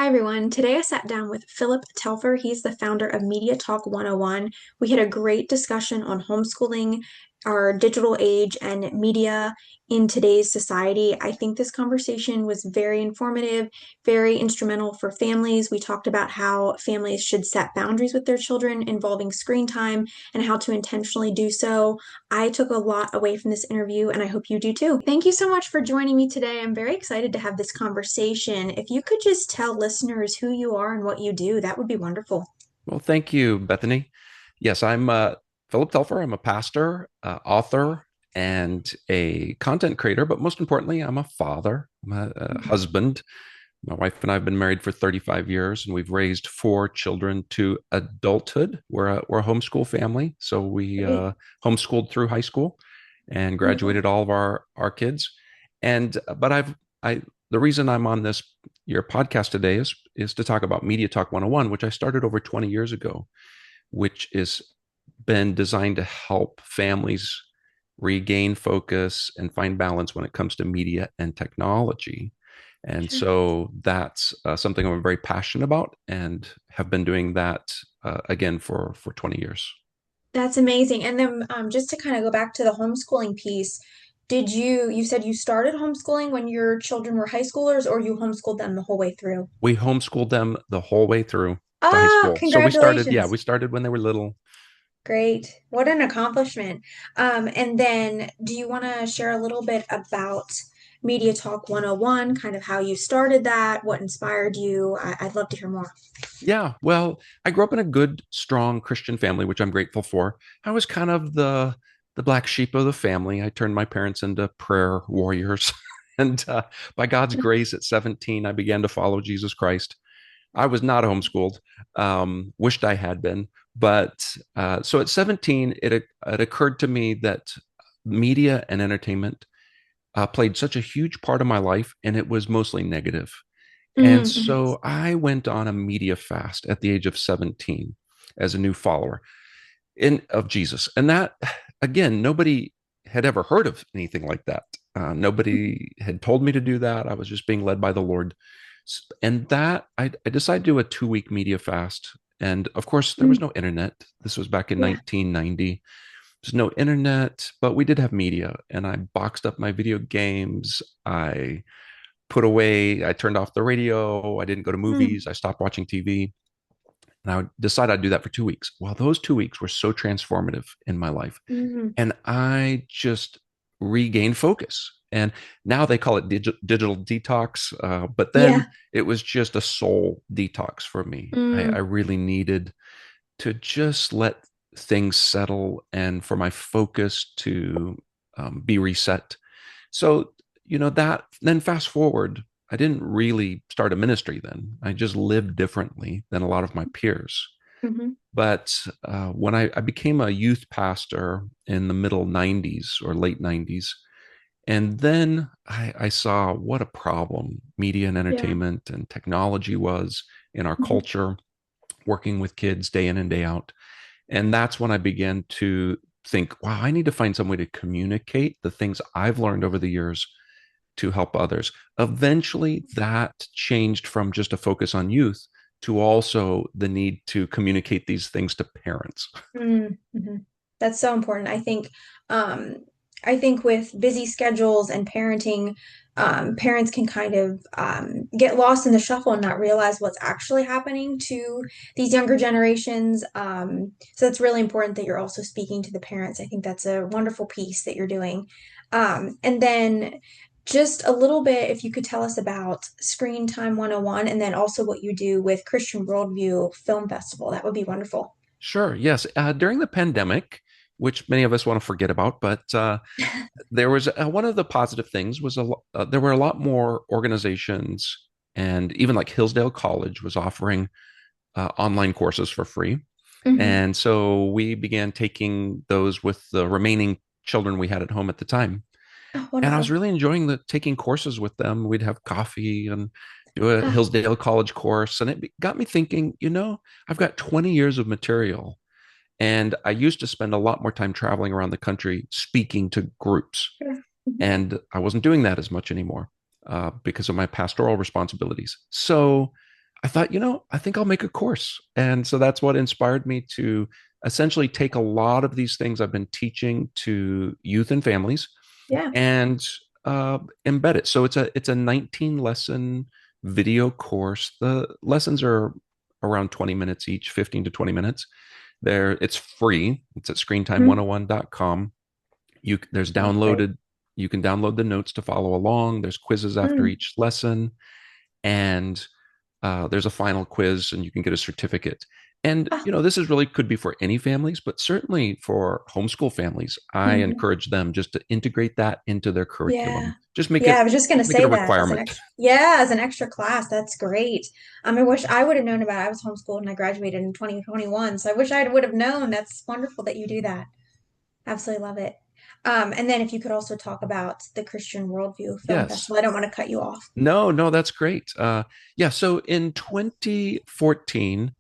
Hi, everyone. Today I sat down with Phillip Telfer. He's the founder of Media Talk 101. We had a great discussion on homeschooling, our digital age, and media in today's society. I think this conversation was very informative, very instrumental for families. We talked about how families should set boundaries with their children involving screen time and how to intentionally do so. I took a lot away from this interview, and I hope you do too. Thank you so much for joining me today. I'm very excited to have this conversation. If you could just tell listeners who you are and what you do, that would be wonderful. Well, thank you, Bethany. Yes, I'm Philip Telfer. I'm a pastor, author, and a content creator. But most importantly, I'm a father. I'm a husband. My wife and I have been married for 35 years, and we've raised four children to adulthood. We're a homeschool family, so we Great. homeschooled through high school and Wonderful. graduated all of our kids. And but I the reason I'm on this your podcast today is to talk about Media Talk 101, which I started over 20 years ago, which is been designed to help families regain focus and find balance when it comes to media and technology. And Sure. so that's something I'm very passionate about and have been doing that again for 20 years. That's amazing. And then just to kind of go back to the homeschooling piece, you said you started homeschooling when your children were high schoolers, or you homeschooled them the whole way through? We homeschooled them the whole way through to high Oh, school. So congratulations. we started when they were little. Great. What an accomplishment. And then do you want to share a little bit about Media Talk 101, kind of how you started that, what inspired you? I'd love to hear more. Yeah, well, I grew up in a good, strong Christian family, which I'm grateful for. I was kind of the black sheep of the family. I turned my parents into prayer warriors, and by God's grace, at 17, I began to follow Jesus Christ. I was not homeschooled. Wished I had been, but so at 17, it occurred to me that media and entertainment played such a huge part of my life, and it was mostly negative. And Mm-hmm. so I went on a media fast at the age of 17 as a new follower of Jesus. And that, again, nobody had ever heard of anything like that. Nobody had told me to do that. I was just being led by the Lord. And that I decided to do a 2 week media fast. And of course, there was Mm. no internet. This was back in Yeah. 1990. There's no internet, but we did have media. And I boxed up my video games. I turned off the radio. I didn't go to Mm. movies. I stopped watching TV. And I decided I'd do that for 2 weeks. Well, those 2 weeks were so transformative in my life. Mm. And I just regained focus. And now they call it digital detox. But then Yeah. it was just a soul detox for me. I Mm. really needed to just let things settle and for my focus to be reset. So, that then fast forward, I didn't really start a ministry then. I just lived differently than a lot of my peers. Mm-hmm. But when I became a youth pastor in the middle 90s or late 90s, and then I saw what a problem media and Yeah. entertainment and technology was in our Mm-hmm. culture, working with kids day in and day out. And that's when I began to think, wow, I need to find some way to communicate the things I've learned over the years to help others. Eventually, that changed from just a focus on youth to also the need to communicate these things to parents. Mm-hmm. That's so important. Um, I think with busy schedules and parenting, parents can kind of get lost in the shuffle and not realize what's actually happening to these younger generations. So it's really important that you're also speaking to the parents. I think that's a wonderful piece that you're doing. And then just a little bit, if you could tell us about Screen Time 101 and then also what you do with Christian Worldview Film Festival, that would be wonderful. Sure, yes. During the pandemic, which many of us want to forget about, but there was one of the positive things was there were a lot more organizations, and even like Hillsdale College was offering online courses for free. Hmm. And so we began taking those with the remaining children we had at home at the time. Oh, And I was wonderful. really enjoying the taking courses with them. We'd have coffee and do a Oh, Hillsdale College course. And it got me thinking, I've got 20 years of material. And I used to spend a lot more time traveling around the country speaking to groups. sure. Mhm. And I wasn't doing that as much anymore because of my pastoral responsibilities. So I thought, I think I'll make a course. And so that's what inspired me to essentially take a lot of these things I've been teaching to youth and families Yeah. and embed it. So it's a 19 lesson video course. The lessons are around 20 minutes each, 15 to 20 minutes. It's free. It's at Mhm. screentime101.com. There's Sounds great. downloaded, you can download the notes to follow along. There's quizzes after Mm. each lesson, and there's a final quiz, and you can get a certificate. And Ah, this is really could be for any families, but certainly for homeschool families, I mhm. encourage them just to integrate that into their curriculum. Yeah. Just make Yeah, it I was just gonna make it a say that as an requirement. extra, yeah, as an extra class. That's great. I wish I would have known about it. I was homeschooled and I graduated in 2021, so I wish I would have known. That's wonderful that you do that. Absolutely love it. And then if you could also talk about the Christian Worldview Film Yes. Festival. I don't want to cut you off. No, no, that's great. Yeah, so in 2014,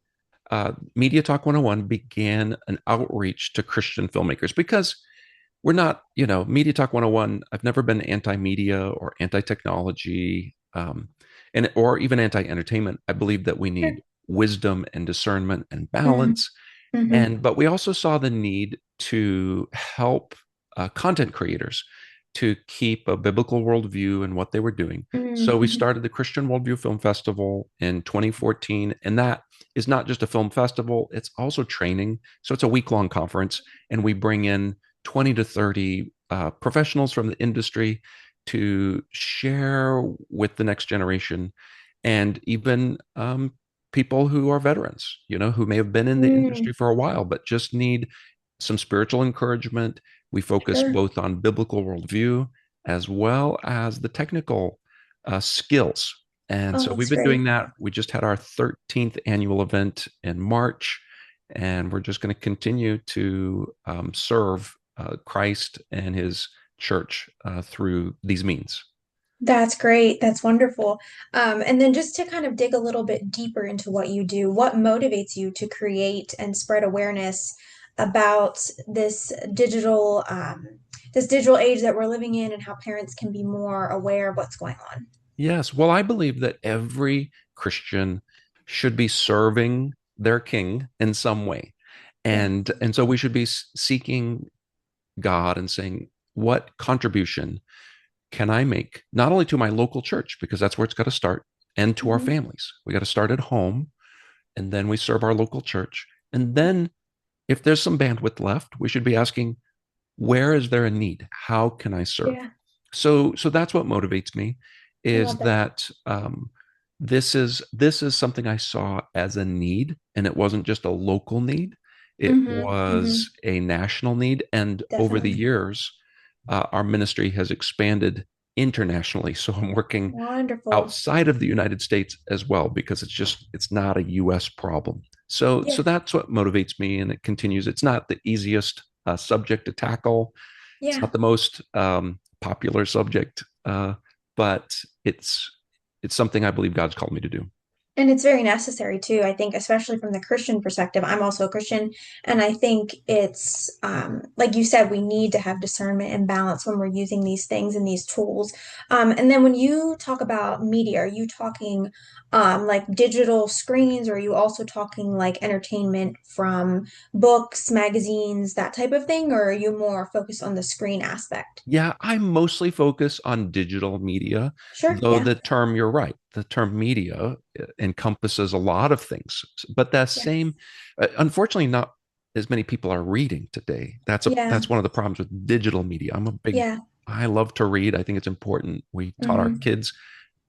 Media Talk 101 began an outreach to Christian filmmakers because we're not, Media Talk 101. I've never been anti-media or anti-technology, and or even anti-entertainment. I believe that we Sure. need wisdom and discernment and Mm-hmm. balance. Mm-hmm. But we also saw the need to help content creators to keep a biblical worldview in what they were doing. So we Mm-hmm. started the Christian Worldview Film Festival in 2014, and that is not just a film festival, it's also training. So it's a week-long conference, and we bring in 20 to 30 professionals from the industry to share with the next generation, and even people who are veterans, who may have been in the Mm, industry for a while, but just need some spiritual encouragement. We focus sure. both on biblical worldview as well as the technical skills. And Oh, so we've that's been doing great. that. We just had our 13th annual event in March, and we're just going to continue to serve Christ and his church through these means. That's great. That's wonderful. And then just to kind of dig a little bit deeper into what you do, what motivates you to create and spread awareness about this digital age that we're living in and how parents can be more aware of what's going on? Yes. Well, I believe that every Christian should be serving their king in some way. Yeah. And so we should be seeking God and saying, what contribution can I make not only to my local church, because that's where it's got to start, and to our Hmm. families. We got to start at home, and then we serve our local church. And then if there's some bandwidth left, we should be asking, where is there a need? How can I serve? Yeah. So that's what motivates me, I is love that. that this is something I saw as a need, and it wasn't just a local need. It Hmm. Hmm. was a national need, and over the Definitely. years, our ministry has expanded internationally. So I'm working Wonderful. outside of the United States as well, because it's not a US problem. So Yeah. that's what motivates me, and it continues. It's not the easiest subject to tackle. It's Yeah. not the most popular subject, but it's something I believe God's called me to do. And it's very necessary too. I think, especially from the Christian perspective, I'm also a Christian, and I think it's like you said, we need to have discernment and balance when we're using these things and these tools. And then when you talk about media, are you talking like digital screens, or are you also talking like entertainment from books, magazines, that type of thing, or are you more focused on the screen aspect? Yeah, I mostly focus on digital media, Sure. though Yeah. the term, you're right, the term media encompasses a lot of things. But that Yeah. same, unfortunately, not as many people are reading today. Yeah. That's one of the problems with digital media. Yeah. I love to read. I think it's important. We taught our Hmm. kids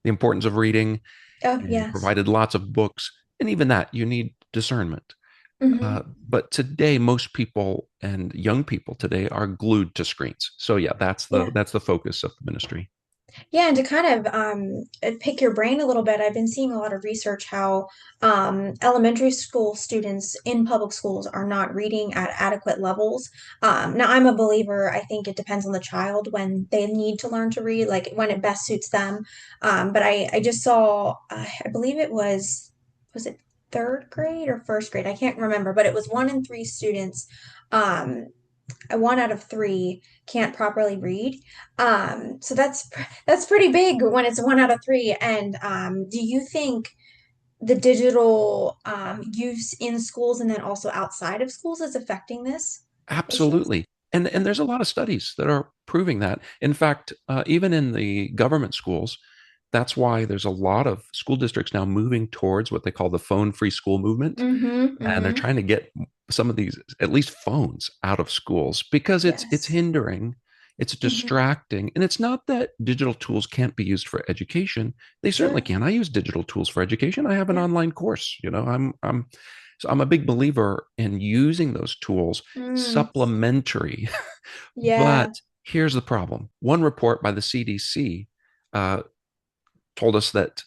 the importance of reading Oh, and yes. provided lots of books. And even that, you need discernment. Hmm. But today, most people and young people today are glued to screens. So yeah, Yeah. that's the focus of the ministry. Yeah, and to kind of pick your brain a little bit, I've been seeing a lot of research how elementary school students in public schools are not reading at adequate levels. Now, I'm a believer. I think it depends on the child when they need to learn to read, like when it best suits them. But I just saw, I believe was it third grade or first grade? I can't remember, but it was 1 in 3 students. Um, 1 out of 3 can't properly read. So that's pretty big when it's 1 out of 3. And do you think the digital use in schools and then also outside of schools is affecting this issue? Absolutely. And there's a lot of studies that are proving that. In fact, even in the government schools, that's why there's a lot of school districts now moving towards what they call the phone-free school movement. Mm-hmm. And they're Mm-hmm. trying to get some of these, at least phones, out of schools because it's Yes. hindering, it's Mm-hmm. distracting. And it's not that digital tools can't be used for education. They certainly Sure. can. I use digital tools for education. I have an Yeah. online course. I'm a big believer in using those tools Mm. supplementary. Yeah. But here's the problem. One report by the CDC uh, told us that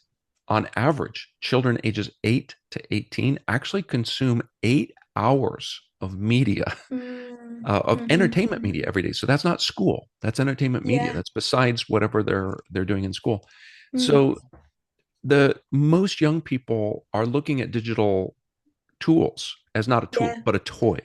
on average, children ages 8 to 18 actually consume 8 hours of media, Mm. of Mm-hmm. entertainment Mm-hmm. media every day. So that's not school. That's entertainment media. Yeah. That's besides whatever they're doing in school. Mm. So the most young people are looking at digital tools as not a tool, Yeah. but a toy.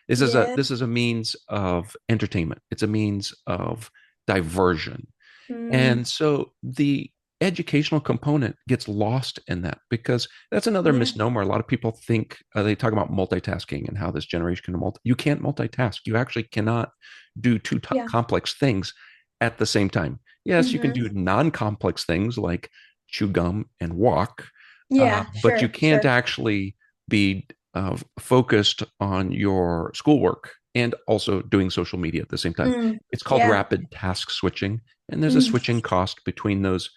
Yeah. This is a means of entertainment. It's a means of diversion. Mm. And so the educational component gets lost in that because that's another Yeah. misnomer. A lot of people think they talk about multitasking and how this generation can you can't multitask. You actually cannot do two Yeah. complex things at the same time. Yes, you can do Mm-hmm. non-complex things like chew gum and walk, Yeah. but you Sure. can't Sure. actually be focused on your schoolwork and also doing social media at the same time. Mm. It's called Yeah. rapid task switching, and there's a Mm. switching cost between those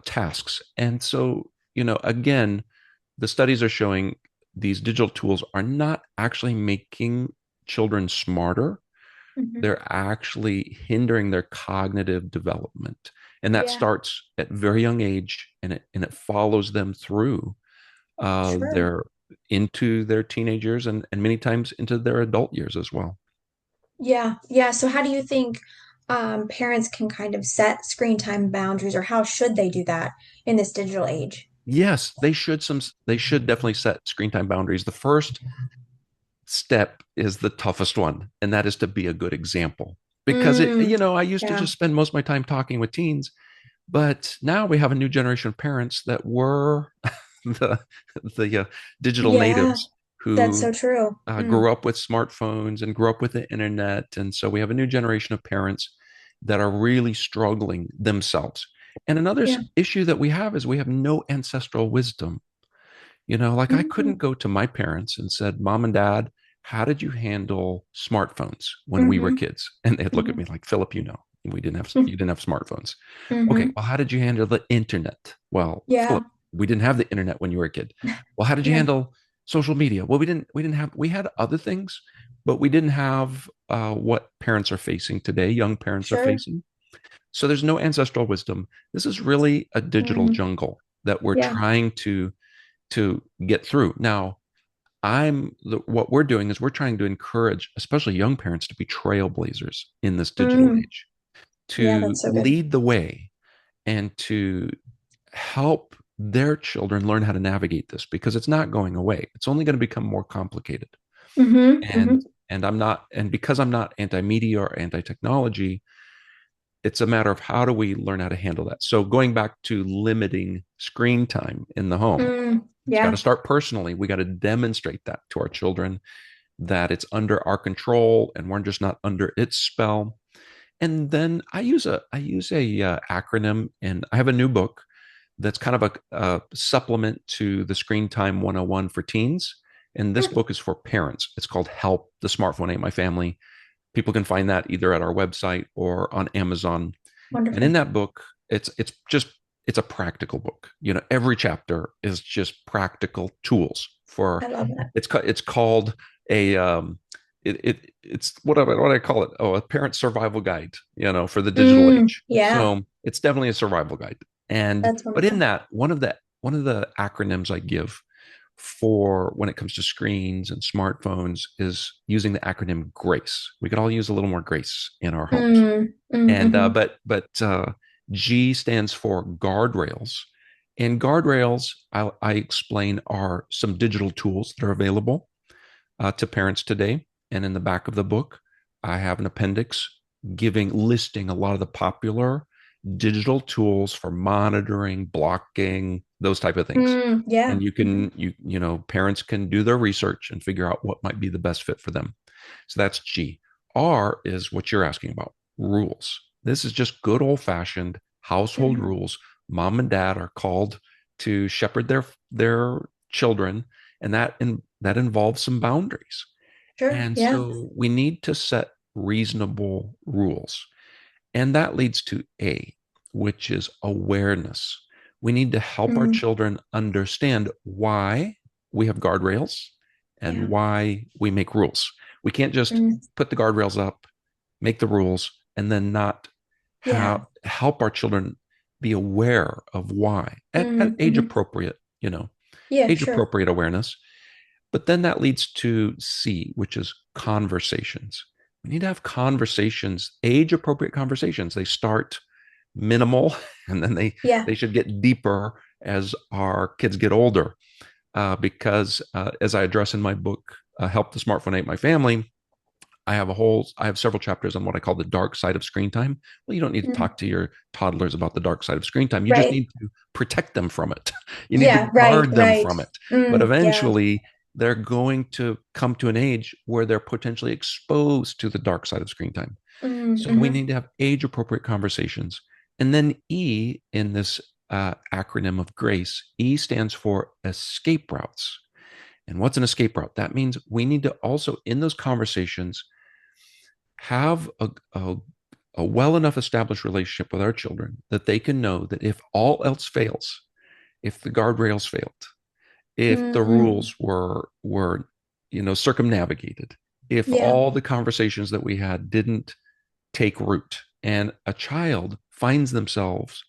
tasks. And so, again, the studies are showing these digital tools are not actually making children smarter. Mm-hmm. They're actually hindering their cognitive development. And that Yeah. starts at very young age and it follows them through Sure. their into their teenage years and many times into their adult years as well. Yeah. Yeah. So how do you think parents can kind of set screen time boundaries, or how should they do that in this digital age? Yes, they should definitely set screen time boundaries. The first step is the toughest one, and that is to be a good example. Because Mm. I used to Yeah. just spend most of my time talking with teens, but now we have a new generation of parents that were the the digital Yeah. natives That's who so true. Mm. grew up with smartphones and grew up with the internet. And so we have a new generation of parents that are really struggling themselves. And another Yeah. issue that we have is we have no ancestral wisdom. Like I couldn't Mm. go to my parents and said, Mom and Dad, how did you handle smartphones when we were Mm-hmm. kids? And they'd look at Mm-hmm. me like, Philip, you didn't have smartphones. Okay, Mm-hmm. well, how did you handle the internet? Well, Yeah. Philip, we didn't have the internet when you were a kid. Well, how did you Yeah. handle social media? Well, we had other things, but we didn't have what parents are facing today, young parents are Sure. facing. So there's no ancestral wisdom. This is really a digital Mm. jungle that we're Yeah. trying to get through. Now, what we're doing is we're trying to encourage, especially young parents, to be trailblazers in this digital Mm. age, Yeah, to that's so good. lead the way and to help their children learn how to navigate this because it's not going away. It's only going to become more complicated. Mm-hmm. Mm-hmm. And because I'm not anti-media or anti-technology, it's a matter of how do we learn how to handle that. So going back to limiting screen time in the home, Mm. it's got to Yeah. start personally. We got to demonstrate that to our children that it's under our control and we're just not under its spell. And then I use a acronym, and I have a new book that's kind of a supplement to the Screen Time 101 for teens. And this Mm. book is for parents. It's called Help, the Smartphone Ate My Family. People can find that either at our website or on Amazon. And in Wonderful. that book, it's a practical book. Every chapter is just practical tools for I love that. it's called a it's what I call it? Oh, a parent survival guide, for the digital Mm. age. Yeah, So it's definitely a survival guide. And that's but in wonderful. that, one of the acronyms I give for when it comes to screens and smartphones is using the acronym GRACE. We could all use a little more grace in our homes. Mm. Mm. And Mm-hmm. G stands for guardrails. And guardrails, I explain, are some digital tools that are available to parents today. And in the back of the book, I have an appendix listing a lot of the popular digital tools for monitoring, blocking, those type of things. Mm, yeah. And you Hmm. can, parents can do their research and figure out what might be the best fit for them. So that's G. R is what you're asking about, rules. This is just good old fashioned household Hmm. rules. Mom and dad are called to shepherd their children, and that involves some boundaries. Sure. And Yeah. so we need to set reasonable rules. And that leads to A, which is awareness. We need to help our Mm, children understand why we have guardrails and yeah. why we make rules. We can't just Mm, put the guardrails up, make the rules, and then not yeah. help our children be aware of why at Mm, age hmm. appropriate, Yeah, age sure. appropriate awareness. But then that leads to C, which is conversations. We need to have conversations, age appropriate conversations. They start minimal and then Yeah. they should get deeper as our kids get older. Because as I address in my book, Help the Smartphone Ate My Family, I have several chapters on what I call the dark side of screen time. Well, you don't need to Mm, talk to your toddlers about the dark side of screen time. You just right. need to protect them from it. You need to Yeah, right, guard them right. from it. But Mm, yeah. eventually, they're going to come to an age where they're potentially exposed to the dark side of screen time. Mm, So we hmm. need to have age appropriate conversations. And then E in this acronym of GRACE, E stands for escape routes. And what's an escape route? That means we need to also, in those conversations, have a well enough established relationship with our children that they can know that if all else fails, if the guardrails failed, if the Mm, rules were circumnavigated, if yeah. all the conversations that we had didn't take root, and a child finds themselves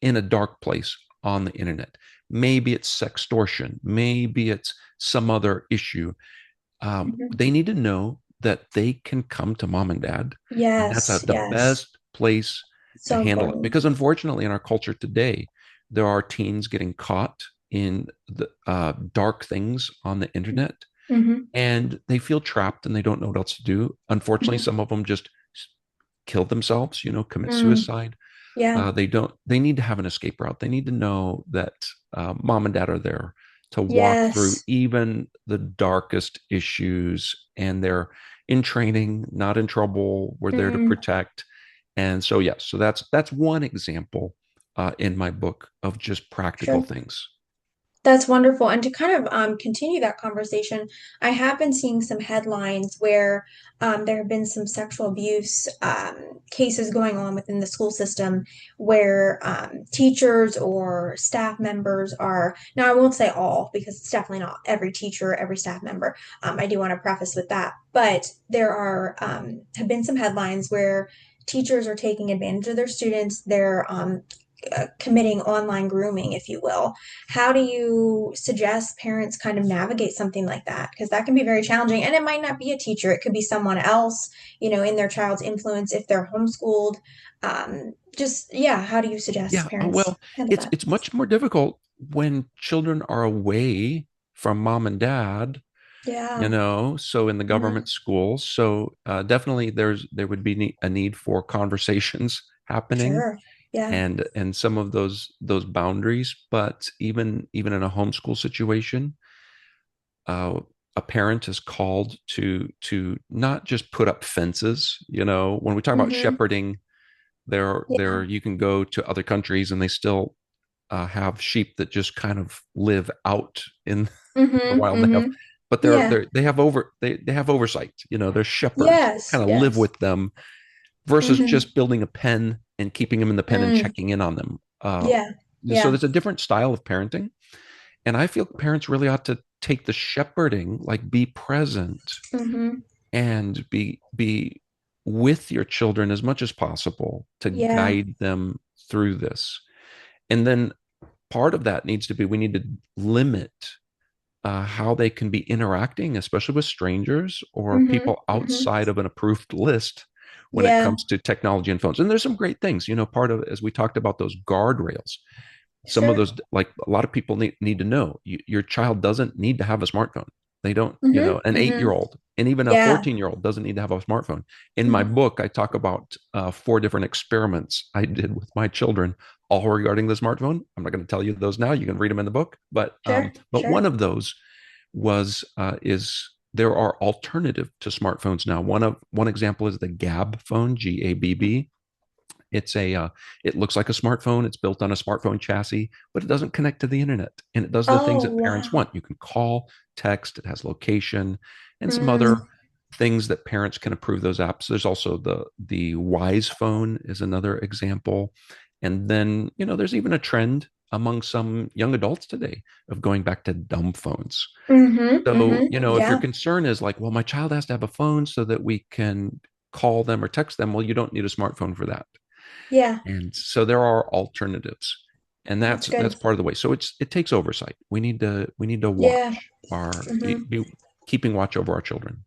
in a dark place on the internet, maybe it's sextortion, maybe it's some other issue, Hmm. they need to know that they can come to mom and dad, and that's Yes, the yes. best place to So handle it. important. Because unfortunately, in our culture today, there are teens getting caught in the dark things on the internet, Hmm. and they feel trapped and they don't know what else to do. Unfortunately, Hmm. some of them just kill themselves, commit Mm, suicide. yeah. They need to have an escape route. They need to know that mom and dad are there to walk through Yes. even the darkest issues, and they're in training, not in trouble. We're there to Mm, protect. And so, yes, so that's one example in my book of just practical sure. things. That's wonderful. And to kind of continue that conversation, I have been seeing some headlines where there have been some sexual abuse cases going on within the school system where teachers or staff members are, now I won't say all because it's definitely not every teacher, every staff member. I do want to preface with that. But there are, have been some headlines where teachers are taking advantage of their students. They're committing online grooming, if you will. How do you suggest parents kind of navigate something like that? Because that can be very challenging. And it might not be a teacher, it could be someone else, in their child's influence if they're homeschooled. Just, yeah, how do you suggest Yeah, parents well, handle it's that? it's much more difficult when children are away from mom and dad, Yeah. so in the Hmm. government schools. So definitely there would be a need for conversations happening, Sure. Yeah. and some of those boundaries. But even in a homeschool situation, a parent is called to not just put up fences. When we talk about Hmm. shepherding, there Yeah. you can go to other countries and they still have sheep that just kind of live out in the Hmm. wild. Hmm. But Yeah. they have oversight. There's shepherds who Yes. kind of live Yes. with them versus Hmm. just building a pen and keeping them in the pen and Mm. checking in on them. Yeah. So Yeah. there's a different style of parenting, and I feel parents really ought to take the shepherding, like be present Hmm. and be with your children as much as possible to Yeah. guide them through this. And then part of that needs to be we need to limit how they can be interacting, especially with strangers or Hmm. people Hmm. outside of an approved list when it Yeah. comes to technology and phones. And there's some great things, part of, as we talked about, those guardrails. Some of Sure. those, like a lot of people need to know, your child doesn't need to have a smartphone. They don't, Hmm. an Hmm. 8-year old and even a Yeah. 14-year old doesn't need to have a smartphone. In my Hmm. book, I talk about 4 different experiments I did with my children all regarding the smartphone. I'm not going to tell you those now. You can read them in the book. Sure, But one sure. of those was is there are alternative to smartphones now. One example is the Gab phone, GABB. It's a it looks like a smartphone. It's built on a smartphone chassis, but it doesn't connect to the internet, and it does the things Oh, that parents wow. want. You can call, text. It has location and some Mm, other things that parents can approve those apps. There's also the Wise phone is another example, and then there's even a trend among some young adults today of going back to dumb phones. mm-hmm, So, mm-hmm. if your Yeah, concern is like, well, my child has to have a phone so that we can call them or text them, well, you don't need a smartphone for that. yeah, And so there are alternatives. And that's that's good. part of the way. So it takes oversight. We need to Yeah. watch our Mm-hmm. be keeping watch over our children.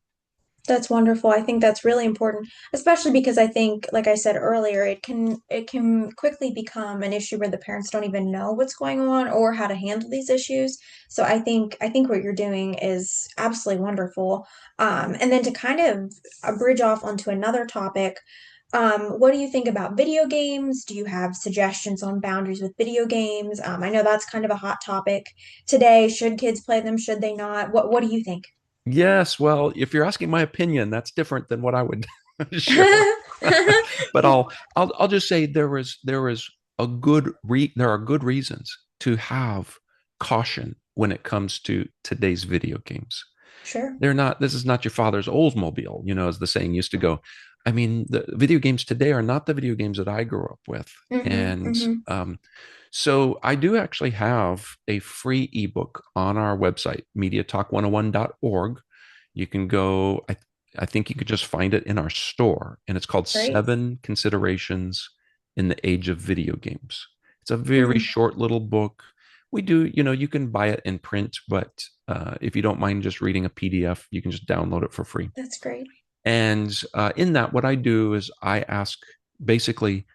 That's wonderful. I think that's really important, especially because I think, like I said earlier, it can quickly become an issue where the parents don't even know what's going on or how to handle these issues. So I think what you're doing is absolutely wonderful. And then to kind of bridge off onto another topic, what do you think about video games? Do you have suggestions on boundaries with video games? I know that's kind of a hot topic today. Should kids play them? Should they not? What do you think? Yes, well, if you're asking my opinion, that's different than what I would share. But I'll just say there is there are good reasons to have caution when it comes to today's video games. Sure. This is not your father's Oldsmobile, as the saying used to go. I mean, the video games today are not the video games that I grew up with. Mm-hmm, And mm-hmm. so I do actually have a free ebook on our website, mediatalk101.org. You can go, I think you could just find it in our store, and it's called Great. Seven Considerations in the Age of Video Games. It's a very Mm, short little book. We do, you can buy it in print, but if you don't mind just reading a PDF, you can just download it for free. that's great. And in that, what I do is I ask basically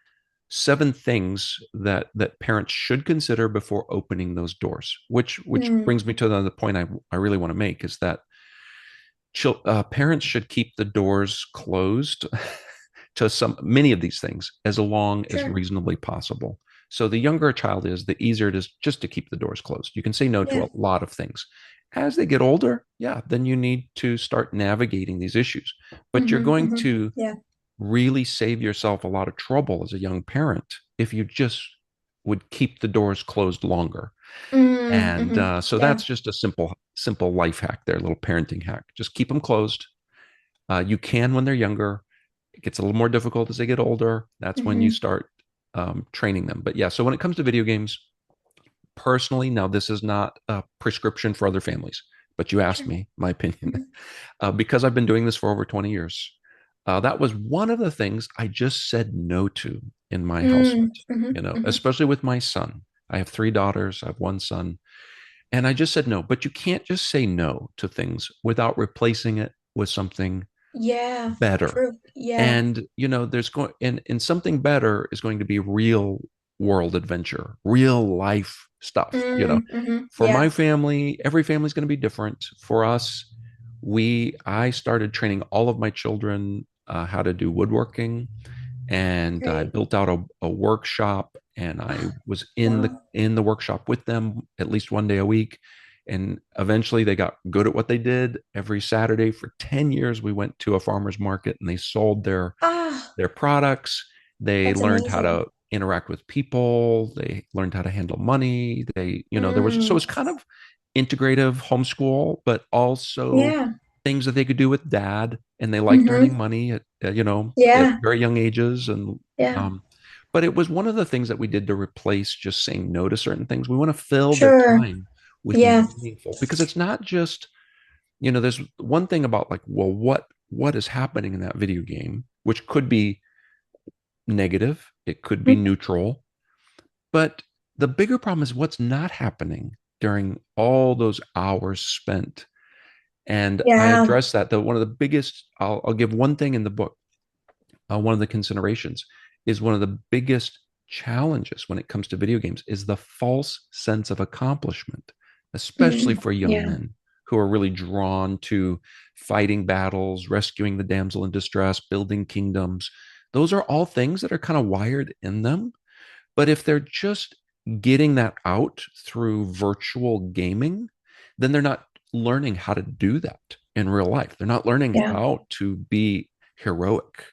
seven things that parents should consider before opening those doors. Which Mm, brings me to the point I really want to make is that parents should keep the doors closed to many of these things as long as sure. reasonably possible. So the younger a child is, the easier it is just to keep the doors closed. You can say no to Yeah. a lot of things. As they get older, yeah, then you need to start navigating these issues. But you're Mm-hmm, going mm-hmm. to Yeah. really save yourself a lot of trouble as a young parent if you just would keep the doors closed longer. Mm, And mm-hmm. so Yeah. that's just a simple life hack there, a little parenting hack. Just keep them closed. You can when they're younger. It gets a little more difficult as they get older. That's when you Mm-hmm. start training them. But yeah, so when it comes to video games, personally, now this is not a prescription for other families, but you asked Sure. me my opinion. Mm-hmm. Because I've been doing this for over 20 years. That was one of the things I just said no to in my household, Mm, mm-hmm. Mm-hmm. especially with my son. I have three daughters, I have one son, and I just said no. But you can't just say no to things without replacing it with something Yeah. better. True. Yeah. And there's going and something better is going to be real world adventure, real life stuff. Mm, mm-hmm. For my Yeah. family, every family is going to be different. For us, I started training all of my children how to do woodworking, and I Great. built out a workshop, and I was in the Wow. in the workshop with them at least one day a week. And eventually they got good at what they did. Every Saturday for 10 years, we went to a farmer's market and they sold Ah, their products. They that's learned how amazing. to interact with people. They learned how to handle money. There was, so it Mm, was kind of integrative homeschool, but also yeah. things that they could do with dad. And they liked earning Mm-hmm. money at Yeah. very young ages. And, Yeah. um, but it was one of the things that we did to replace just saying no to certain things. We want to fill their Sure. time with Yeah. meaningful, because it's not just, there's one thing about like, well, what is happening in that video game, which could be negative, it could be Mm, neutral, but the bigger problem is what's not happening during all those hours spent. And I yeah. address that. One of the biggest, I'll give one thing in the book. One of the considerations is one of the biggest challenges when it comes to video games is the false sense of accomplishment, especially Mm, for young yeah. men who are really drawn to fighting battles, rescuing the damsel in distress, building kingdoms. Those are all things that are kind of wired in them, But if they're just getting that out through virtual gaming, then they're not learning how to do that in real life. They're not learning Yeah. how to be heroic.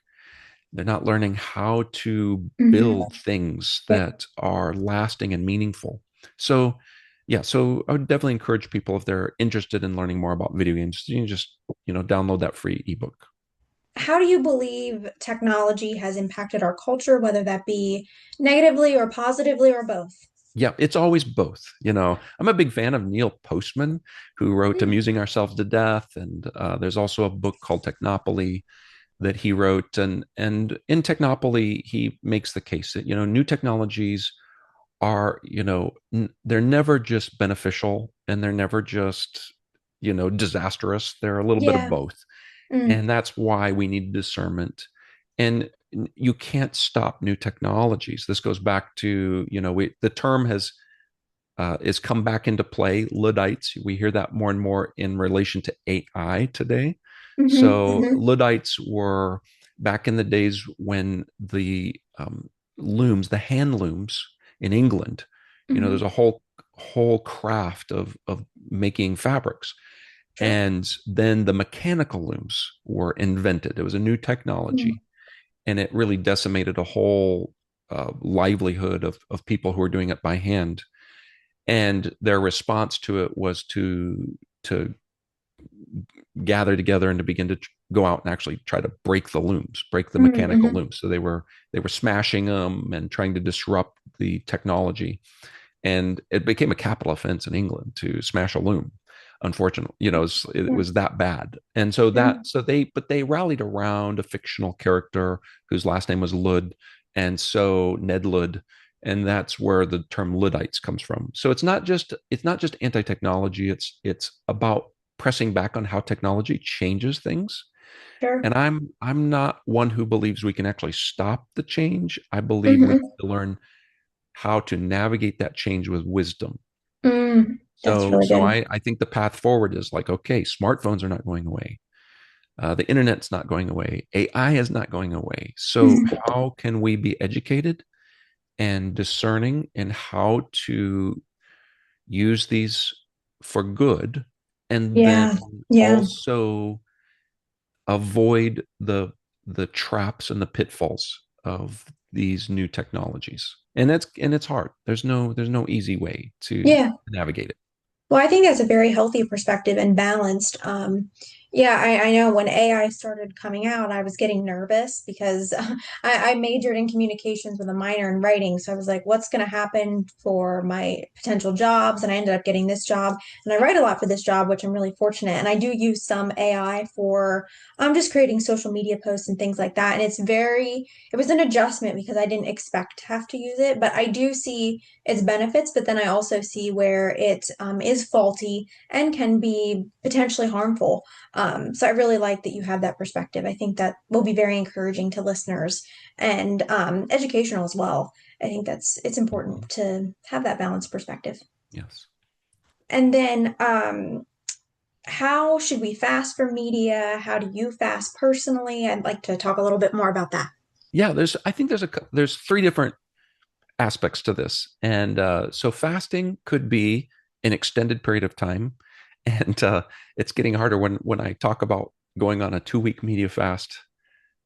They're not learning how to Hmm. build things Yeah. that are lasting and meaningful. So, yeah, so I would definitely encourage people if they're interested in learning more about video games, you can just, download that free ebook. How do you believe technology has impacted our culture, whether that be negatively or positively or both? Yeah, it's always both. I'm a big fan of Neil Postman, who wrote Mm. Amusing Ourselves to Death. And there's also a book called Technopoly that he wrote. And in Technopoly, he makes the case that, new technologies are, they're never just beneficial and they're never just, disastrous. They're a little bit of Yeah. both. Mm. And that's why we need discernment. And you can't stop new technologies. This goes back to, the term has come back into play, Luddites. We hear that more and more in relation to AI today. Hmm. So Hmm. Luddites were back in the days when the looms, the hand looms in England. There's Hmm. a whole craft of making fabrics. Sure. And then the mechanical looms were invented. It was a new Mm. technology, and it really decimated a whole livelihood of people who were doing it by hand. And their response to it was to gather together and to begin to go out and actually try to break the looms, break the mechanical Mm-hmm. looms. So they were smashing them and trying to disrupt the technology. And it became a capital offense in England to smash a loom. Unfortunately, it Yeah. was that bad. And so Mm. they rallied around a fictional character whose last name was Lud. And so Ned Lud, and that's where the term Luddites comes from. So it's not just anti-technology. It's about pressing back on how technology changes things. Sure. And I'm not one who believes we can actually stop the change. I believe we Hmm. need to learn how to navigate that change with wisdom. Mm. That's So really so good. I think the path forward is like, okay, smartphones are not going away. The internet's not going away. AI is not going away. So Mhm. how can we be educated and discerning in how to use these for good, and then Yeah. Yeah. also avoid the traps and the pitfalls of these new technologies. And it's hard. There's no easy way to Yeah. navigate it. Well, I think that's a very healthy perspective and balanced. Yeah, I know when AI started coming out, I was getting nervous because I majored in communications with a minor in writing. So I was like, what's going to happen for my potential jobs? And I ended up getting this job. And I write a lot for this job, which I'm really fortunate. And I do use some AI for just creating social media posts and things like that. And it was an adjustment because I didn't expect to have to use it. But I do see its benefits, but then I also see where it is faulty and can be potentially harmful. So I really like that you have that perspective. I think that will be very encouraging to listeners and educational as well. I think it's important to have that balanced perspective. Yes. And then how should we fast for media? How do you fast personally? I'd like to talk a little bit more about that. Yeah, I think there's three different aspects to this. And so fasting could be an extended period of time. And it's getting harder when I talk about going on a 2 week media fast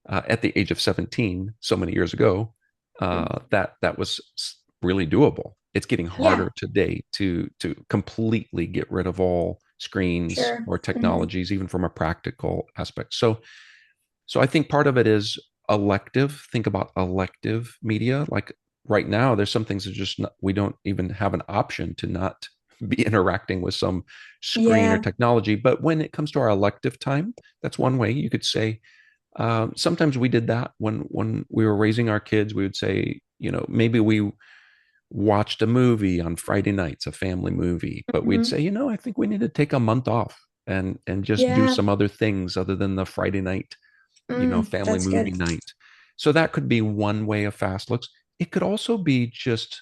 at the age of 17, so many years ago. That was really doable. It's getting Yeah, harder today to completely get rid of all screens sure. or Hmm. technologies, even from a practical aspect. So I think part of it is elective. Think about elective media. Like right now, there's some things that just not, we don't even have an option to not be interacting with some screen or Yeah. technology. But when it comes to our elective time, that's one way you could say. Sometimes we did that when we were raising our kids. We would say, maybe we watched a movie on Friday nights, a family movie, but we'd Hmm. say, I think we need to take a month off and just do Yeah. some other things other than the Friday night, family That's movie good. night. So that could be one way a fast looks. It could also be just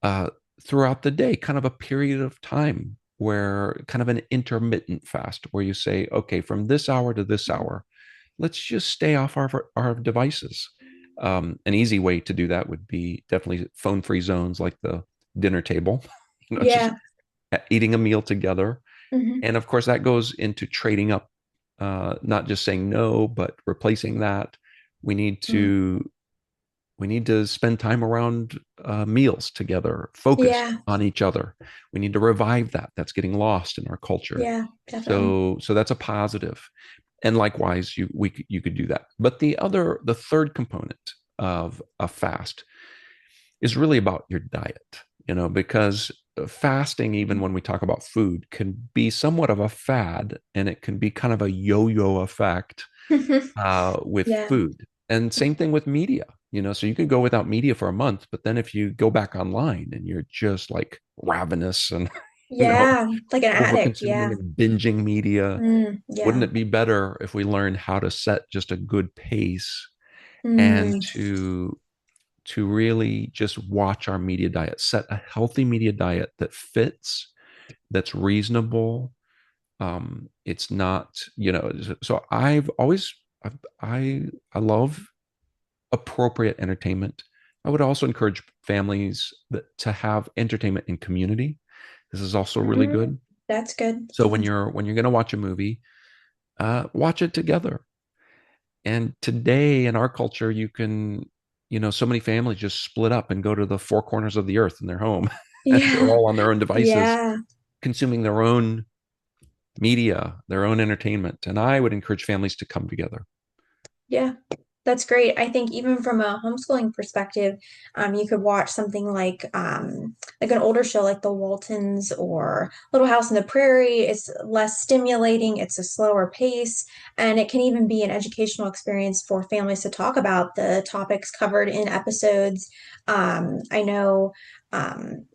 uh, throughout the day, kind of a period of time where kind of an intermittent fast, where you say, okay, from this hour to this hour, let's just stay off our devices. An easy way to do that would be definitely phone-free zones like the dinner table, just Yeah. eating a meal together. Hmm. And of course, that goes into trading up, not just saying no, but replacing that. We need Mm. to we need to spend time around meals together, focused Yeah. on each other. We need to revive that. That's getting lost in our culture. Yeah, definitely. So that's a positive. And likewise, you could do that. But the third component of a fast is really about your diet, because fasting, even when we talk about food, can be somewhat of a fad, and it can be kind of a yo-yo effect with Yeah. food. And same thing with media, so you could go without media for a month, but then if you go back online and you're just like ravenous and, you know, Yeah, like an over addict. consuming Yeah. and binging media, wouldn't Yeah. it be better if we learned how to set just a good pace and Mm, to really just watch our media diet, set a healthy media diet that fits, that's reasonable. It's not, so I've, I love appropriate entertainment. I would also encourage families to have entertainment in community. This is also really mm, good. that's good. So when you're going to watch a movie, watch it together. And today in our culture, so many families just split up and go to the four corners of the earth in their home, and they're Yeah. all on their own devices, Yeah. consuming their own media, their own entertainment. And I would encourage families to come together. Yeah. That's great. I think even from a homeschooling perspective, you could watch something like an older show like The Waltons or Little House on the Prairie. It's less stimulating, it's a slower pace, and it can even be an educational experience for families to talk about the topics covered in episodes. I know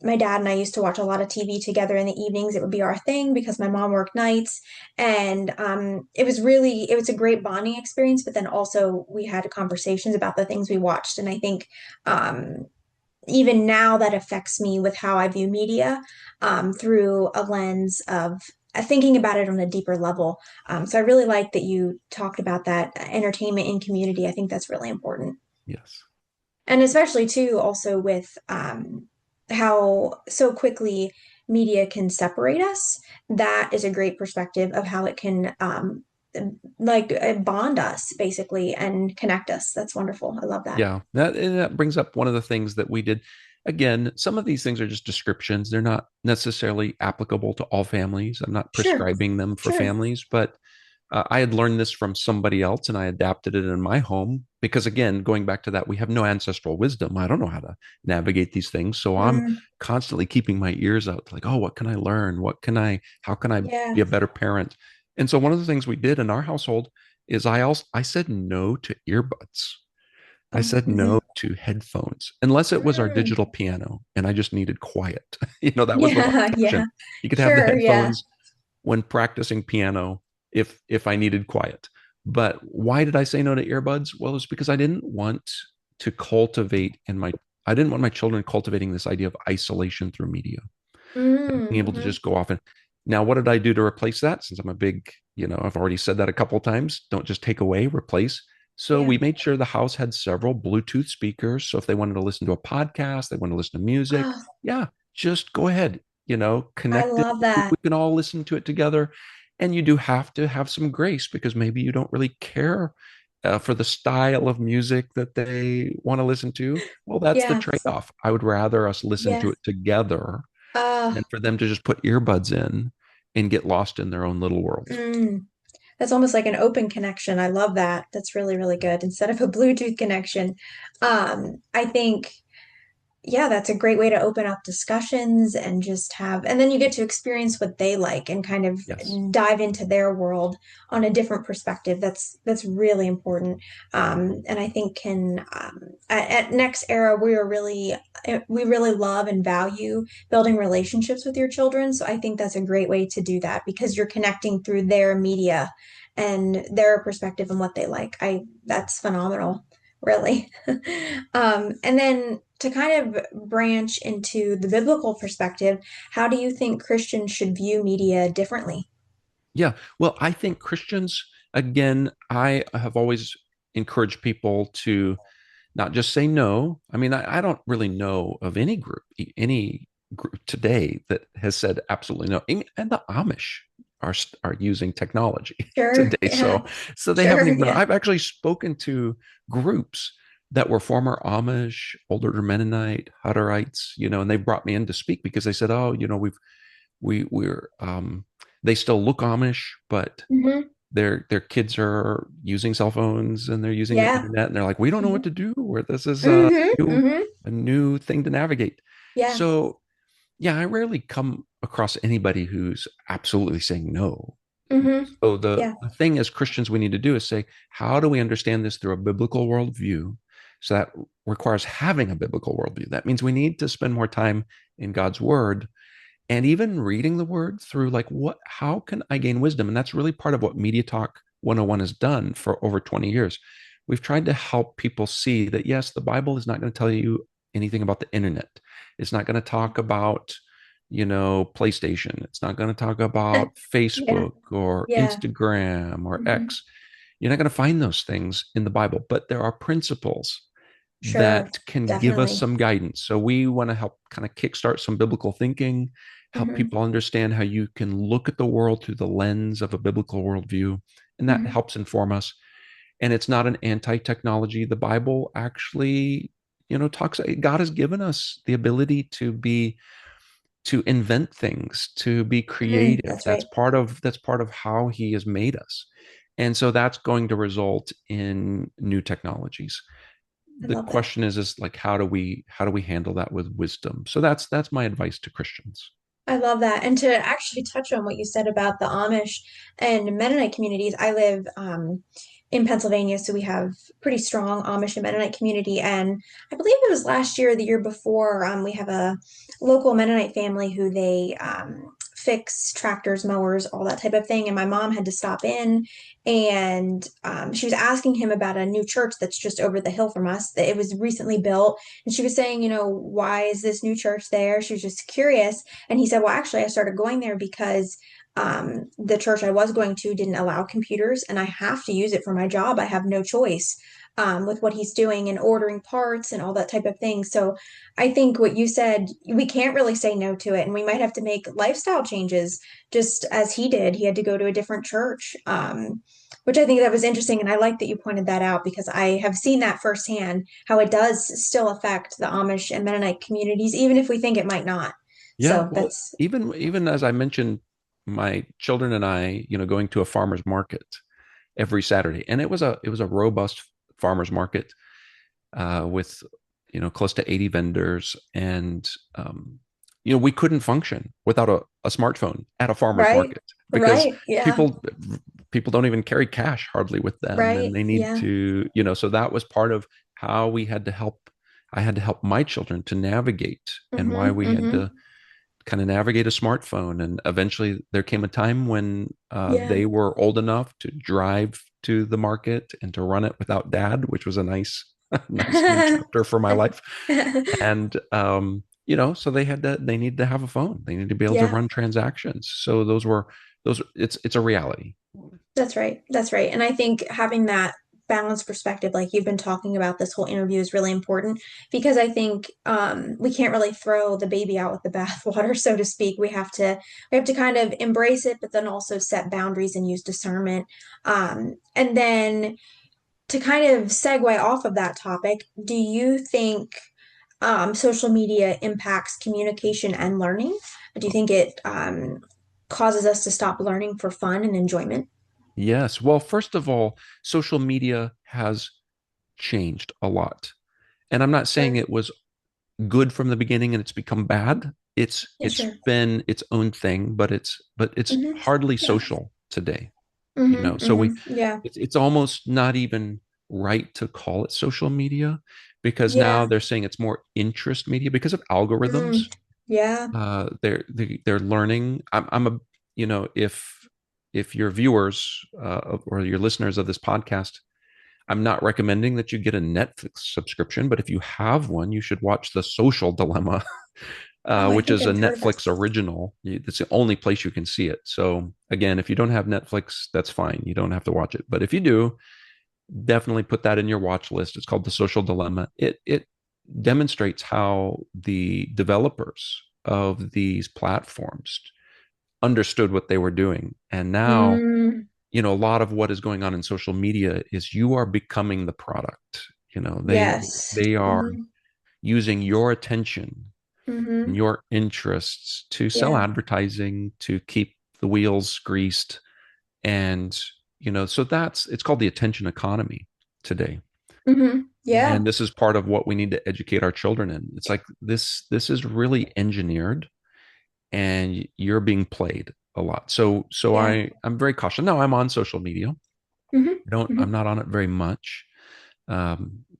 my dad and I used to watch a lot of TV together in the evenings. It would be our thing because my mom worked nights, and it was a great bonding experience, but then also we had conversations about the things we watched. And I think even now that affects me with how I view media through a lens of thinking about it on a deeper level. So I really like that you talked about that entertainment in community. I think that's really important. Yes. And especially too, also with how so quickly media can separate us. That is a great perspective of how it can bond us basically and connect us. That's wonderful. I love that. Yeah, that brings up one of the things that we did. Again, some of these things are just descriptions. They're not necessarily applicable to all families. I'm not Sure, prescribing them for sure. families, but I had learned this from somebody else and I adapted it in my home because, again, going back to that, we have no ancestral wisdom. I don't know how to navigate these things. So I'm Mm, constantly keeping my ears out, like, oh, what can I learn? How can I yeah. be a better parent? And so one of the things we did in our household is I said no to earbuds. I Oh, said no mhm. to headphones, unless it was our Mm, digital piano and I just needed quiet. That was the one yeah, exception. yeah. You could have the Sure, yeah. headphones when practicing piano if I needed quiet. But why did I say no to earbuds? Well, it's because to cultivate in my I didn't want my children cultivating this idea of isolation through media, being able to Mhm. just go off and now what did I do to replace that? Since I'm a big, I've already said that a couple of times. Don't just take away, replace. So Yeah. we made sure the house had several Bluetooth speakers. So if they wanted to listen to a podcast, they want to listen to music, Oh, yeah, just go ahead, I connect it. love We that. can all listen to it together. And you do have to have some grace because maybe you don't really care for the style of music that they want to listen to. Well, that's the Yeah. trade-off. I would rather us listen Yeah. to it together Uh, than for them to just put earbuds in and get lost in their own little worlds. mm. That's almost like an open connection. I love that. That's really, really good instead of a Bluetooth connection. I think yeah, that's a great way to open up discussions and just have, and then you get to experience what they like and kind of Yes. dive into their world on a different perspective. That's really important. And I think at Next Era, we really love and value building relationships with your children. So I think that's a great way to do that because you're connecting through their media and their perspective and what they like. That's phenomenal, really. And then to kind of branch into the biblical perspective, how do you think Christians should view media differently? Yeah. Well, I think Christians, again, I have always encouraged people to not just say no. I mean, I don't really know of any group today that has said absolutely no. And the Amish are using technology Sure. today. Yeah. So they haven't Sure. even. Yeah. I've actually spoken to groups that were former Amish, older Mennonite, Hutterites, and they brought me in to speak because they said, oh, we're they still look Amish, but Hmm. their kids are using cell phones and they're using the Yeah. internet and they're like, we don't know what Hmm. to do, or this is Hmm. new Hmm. a new thing to navigate. Yeah. So yeah, I rarely come across anybody who's absolutely saying no. Hmm. So the Yeah. thing as Christians we need to do is say, how do we understand this through a biblical worldview? So that requires having a biblical worldview. That means we need to spend more time in God's word and even reading the word through, like, how can I gain wisdom? And that's really part of what Media Talk 101 has done for over 20 years. We've tried to help people see that yes, the Bible is not going to tell you anything about the internet. It's not going to talk about PlayStation. It's not going to talk about Yeah. Facebook or Yeah. Instagram or Hmm. X. You're not going to find those things in the Bible, but there are principles Sure. that can give us Definitely. some guidance. So we want to help kind of kickstart some biblical thinking, help Hmm. people understand how you can look at the world through the lens of a biblical worldview, and that Hmm. helps inform us. And it's not an anti-technology. The Bible actually, talks. God has given us the ability to invent things, to be Hmm. creative. That's That's right. part of how He has made us. And so that's going to result in new technologies. I The love that. question is like, how do we handle that with wisdom? So that's my advice to Christians. I love that. And to actually touch on what you said about the Amish and Mennonite communities, I live in Pennsylvania, so we have pretty strong Amish and Mennonite community. And I believe it was last year or the year before, we have a local Mennonite family who they fix tractors, mowers, all that type of thing. And my mom had to stop in and she was asking him about a new church that's just over the hill from us. It was recently built. And she was saying, why is this new church there? She was just curious. And he said, well, actually, I started going there because the church I was going to didn't allow computers, and I have to use it for my job. I have no choice with what he's doing and ordering parts and all that type of thing. So I think what you said, we can't really say no to it, and we might have to make lifestyle changes just as he did. He had to go to a different church. Which I think that was interesting, and I like that you pointed that out because I have seen that firsthand, how it does still affect the Amish and Mennonite communities, even if we think it might not. Yeah, So well, that's even as I mentioned, my children and I, going to a farmer's market every Saturday, and it was a robust farmer's market with close to 80 vendors, and we couldn't function without a smartphone at a farmer's right. market because Right. Yeah. people people don't even carry cash hardly with them, and Right. they need Yeah. to, so that was part of how we had to help. I had to help my children to navigate, and why Mm-hmm. we had Mm-hmm. to kind of navigate a smartphone. And eventually there came a time when Yeah. they were old enough to drive to the market and to run it without dad, which was a nice, nice new chapter for my life. And, so they needed to have a phone. They needed to be able to Yeah. run transactions. So it's a reality. That's right. That's right. And I think having that balanced perspective, like you've been talking about this whole interview, is really important because I think we can't really throw the baby out with the bathwater, so to speak. We have to kind of embrace it, but then also set boundaries and use discernment. And then to kind of segue off of that topic, do you think social media impacts communication and learning? Do you think it causes us to stop learning for fun and enjoyment? Yes. Well, first of all, social media has changed a lot. And I'm not saying Sure. it was good from the beginning and it's become bad. It's Yeah, it's sure. been its own thing, but it's Hmm. hardly Yeah. social today. Hmm. So Hmm. Yeah. it's almost not even right to call it social media, because now Yeah. they're saying it's more interest media because of algorithms. Mm. Yeah. They're learning. I'm a if your viewers or your listeners of this podcast, I'm not recommending that you get a Netflix subscription, but if you have one, you should watch The Social Dilemma, Oh, I which think is a I've heard of that. Netflix original. It's the only place you can see it. So again, if you don't have Netflix, that's fine. You don't have to watch it. But if you do, definitely put that in your watch list. It's called The Social Dilemma. It demonstrates how the developers of these platforms understood what they were doing. And now, Mm, a lot of what is going on in social media is you are becoming the product. yes. They are Mm-hmm. using your attention and Mm-hmm. your interests to sell Yeah. advertising, to keep the wheels greased. And, so it's called the attention economy today. Mm-hmm. Yeah. And this is part of what we need to educate our children in. It's like this is really engineered, and you're being played a lot. So Yeah. I'm very cautious. Now I'm on social media. Mm-hmm. I'm Mm-hmm. not on it very much.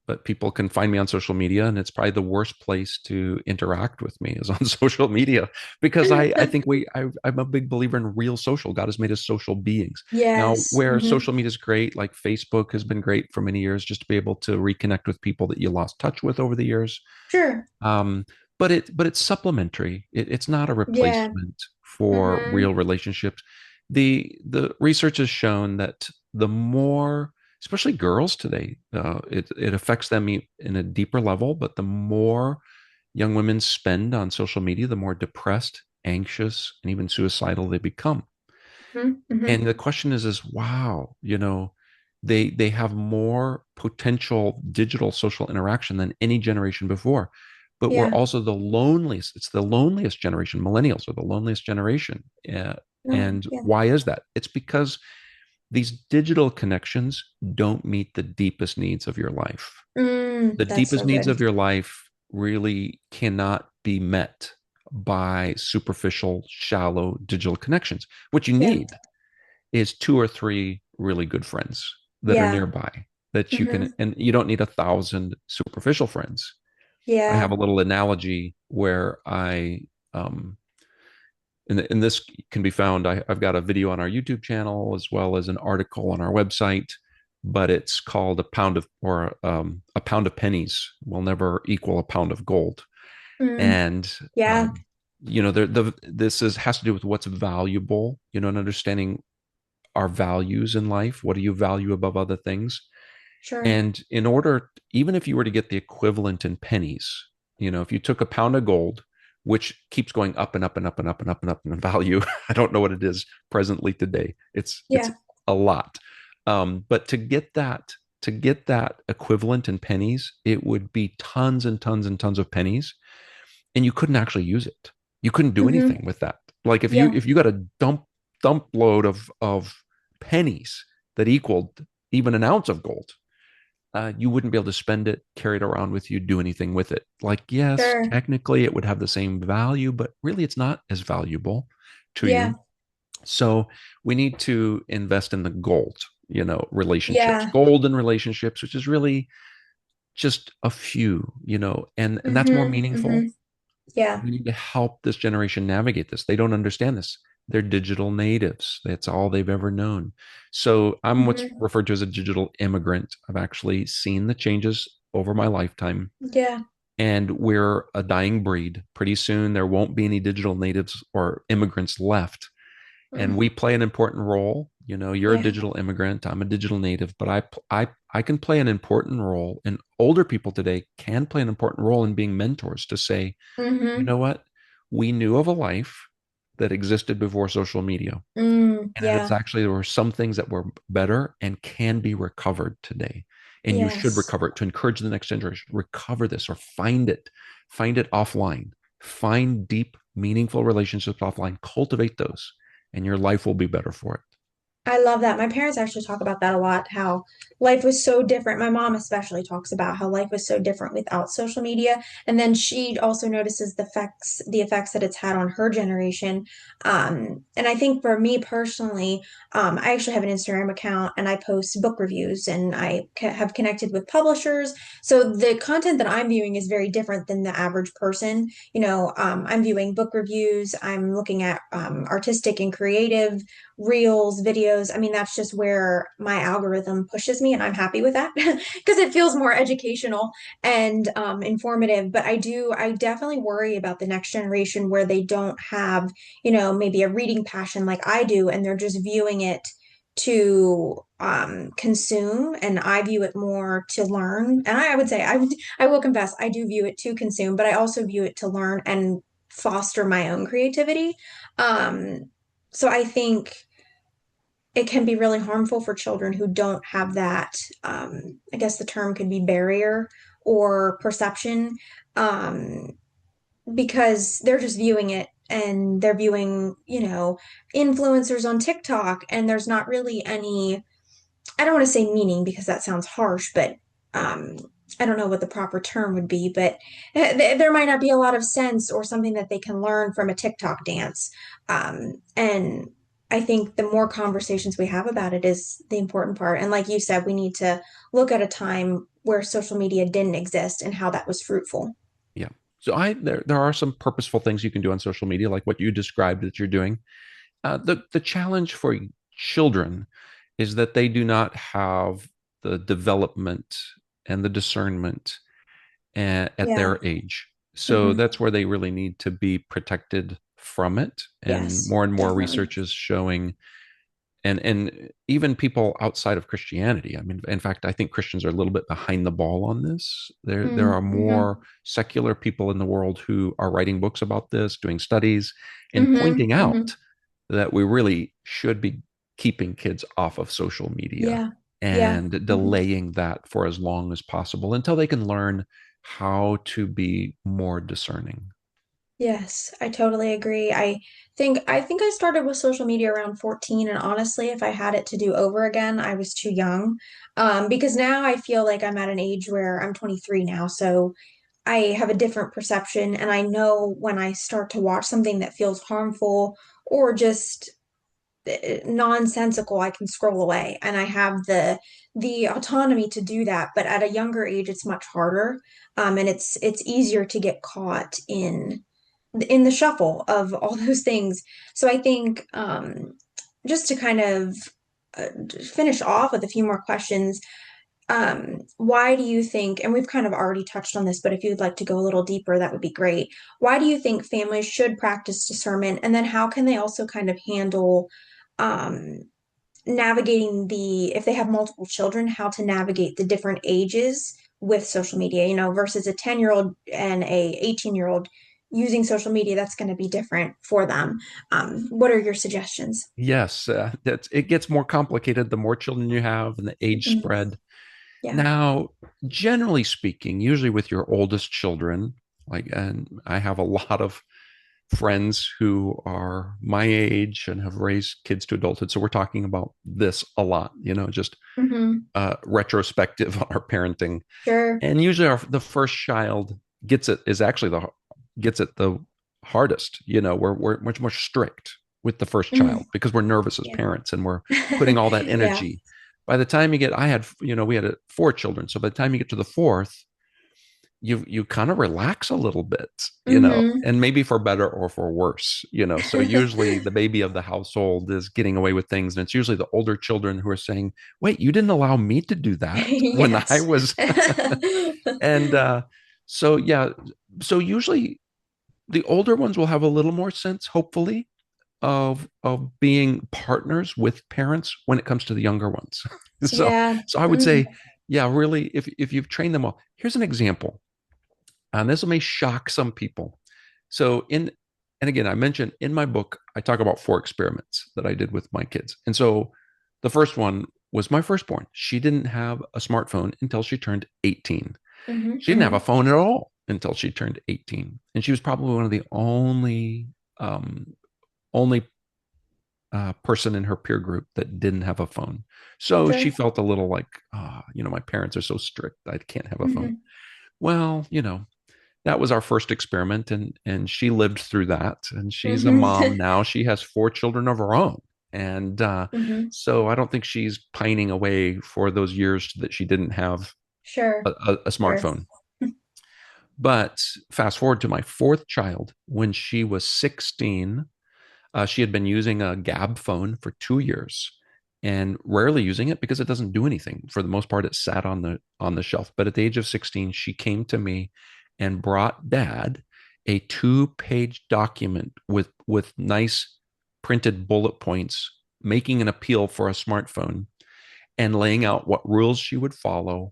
But people can find me on social media, and it's probably the worst place to interact with me is on social media, because I think I'm a big believer in real social. God has made us social beings. Now, Yes. where Mm-hmm. social media is great, like Facebook has been great for many years, just to be able to reconnect with people that you lost touch with over the years. Sure. Um, but it's supplementary. It's not a Yeah. replacement for Mm-hmm. real relationships. The research has shown that the more, especially girls today, it affects them in a deeper level. But the more young women spend on social media, the more depressed, anxious, and even suicidal they become. Mm-hmm. Mm-hmm. And the question is wow, they have more potential digital social interaction than any generation before. But we're Yeah. also the loneliest. It's the loneliest generation. Millennials are the loneliest generation. No. And Yeah. why is that? It's because these digital connections don't meet the deepest needs of your life. Mm, The that's deepest so needs good. of your life really cannot be met by superficial, shallow digital connections. What you Yeah. need is two or three really good friends that are Yeah. nearby that you can, Mm-hmm. and you don't need 1,000 superficial friends. I have Yeah. a little analogy where um, and this can be found. I've got a video on our YouTube channel as well as an article on our website, but it's called a pound of pennies will never equal a pound of gold. Mm, And yeah. this has to do with what's valuable, and understanding our values in life. What do you value above other things? Sure. And in order, even if you were to get the equivalent in pennies, if you took a pound of gold, which keeps going up and up and up and up and up and up in value, I don't know what it is presently today. It's Yeah. a lot. But to get that equivalent in pennies, it would be tons and tons and tons of pennies, and you couldn't actually use it. You couldn't do Mm-hmm. anything with that. Like if you Yeah. if you got a dump load of pennies that equaled even an ounce of gold, you wouldn't be able to spend it, carry it around with you, do anything with it. Like, yes, Sure. technically it would have the same value, but really it's not as valuable to Yeah. you. So we need to invest in the gold, relationships, Yeah. golden relationships, which is really just a few, and that's more Mm-hmm. meaningful. Mm-hmm. Yeah. We need to help this generation navigate this. They don't understand this. They're digital natives. That's all they've ever known. So I'm what's Mm-hmm. referred to as a digital immigrant. I've actually seen the changes over my lifetime, Yeah. and we're a dying breed. Pretty soon, there won't be any digital natives or immigrants left, and Mm, we play an important role. You're a yeah. digital immigrant. I'm a digital native, but I can play an important role, and older people today can play an important role in being mentors to say, you Mm-hmm. know what? We knew of a life that existed before social media. Mm, And it's yeah. actually, there were some things that were better and can be recovered today. And you should Yes. recover it to encourage the next generation. Recover this or find it offline. Find deep, meaningful relationships offline. Cultivate those, and your life will be better for it. I love that. My parents actually talk about that a lot, how life was so different. My mom especially talks about how life was so different without social media. And then she also notices the effects that it's had on her generation. And I think for me personally, I actually have an Instagram account and I post book reviews and have connected with publishers. So the content that I'm viewing is very different than the average person. I'm viewing book reviews, I'm looking at artistic and creative reels, videos. I mean, that's just where my algorithm pushes me, and I'm happy with that because it feels more educational and informative. But I definitely worry about the next generation where they don't have, maybe a reading passion like I do, and they're just viewing it to consume, and I view it more to learn. And I would say I will confess I do view it to consume, but I also view it to learn and foster my own creativity. Um, so I think it can be really harmful for children who don't have that. I guess the term could be barrier or perception, um, because they're just viewing it and they're viewing, influencers on TikTok, and there's not really any, I don't want to say meaning because that sounds harsh, but um, I don't know what the proper term would be, but there might not be a lot of sense or something that they can learn from a TikTok dance. And I think the more conversations we have about it is the important part. And like you said, we need to look at a time where social media didn't exist and how that was fruitful. Yeah. So there are some purposeful things you can do on social media, like what you described that you're doing. The challenge for children is that they do not have the development and the discernment at Yeah. their age. So Hmm. that's where they really need to be protected from it. Yes, And more definitely. research is showing, and even people outside of Christianity. I mean, in fact, I think Christians are a little bit behind the ball on this. There are Mm-hmm. more secular people in the world who are writing books about this, doing studies, and Hmm. pointing Hmm. out that we really should be keeping kids off of social media Yeah. Yeah. and Hmm. delaying that for as long as possible until they can learn how to be more discerning. Yes, I totally agree. I think I started with social media around 14, and honestly, if I had it to do over again, I was too young. Because now I feel like I'm at an age where I'm 23 now, so I have a different perception, and I know when I start to watch something that feels harmful or just nonsensical, I can scroll away, and I have the autonomy to do that. But at a younger age, it's much harder, and it's easier to get caught in the shuffle of all those things. So I think, just to kind of finish off with a few more questions, why do you think, and we've kind of already touched on this, but if you'd like to go a little deeper, that would be great. Why do you think families should practice discernment? And then how can they also kind of handle um, navigating if they have multiple children, how to navigate the different ages with social media, versus a 10-year-old and a 18-year-old using social media, that's going to be different for them. What are your suggestions? Yes, it gets more complicated the more children you have and the age Mhm. spread. Yeah. Now, generally speaking, usually with your oldest children, and I have a lot of friends who are my age and have raised kids to adulthood. So we're talking about this a lot, just Hmm. retrospective on our parenting. Sure. And usually the first child gets it the hardest. We're much more strict with the first child Mhm. because we're nervous as Yeah. parents and we're putting all that Yeah. energy. By the time you get, we had four children. So by the time you get to the fourth, you kind of relax a little bit, Hmm. and maybe for better or for worse. So usually the baby of the household is getting away with things, and it's usually the older children who are saying, "Wait, you didn't allow me to do that when I Yes. was." And so yeah, so usually the older ones will have a little more sense, hopefully, of being partners with parents when it comes to the younger ones. so Yeah. so I would Mm. say, yeah, really, if you've trained them well. Here's an example, and this may shock some people. So and again, I mentioned in my book, I talk about four experiments that I did with my kids. And so the first one was my firstborn. She didn't have a smartphone until she turned 18. Hmm. She didn't have a Hmm. phone at all until she turned 18. And she was probably one of the only person in her peer group that didn't have a phone. So she Sure. felt a little like, my parents are so strict. I can't have a phone. Hmm. Well, that was our first experiment, and she lived through that, and she's a Hmm. mom now. She has four children of her own, and Hmm. so I don't think she's pining away for those years that she didn't have Sure. a Sure. smartphone. But fast forward to my fourth child, when she was 16, she had been using a Gab phone for 2 years and rarely using it because it doesn't do anything. For the most part, it sat on the shelf. But at the age of 16, she came to me and brought dad a 2-page document with nice printed bullet points making an appeal for a smartphone and laying out what rules she would follow,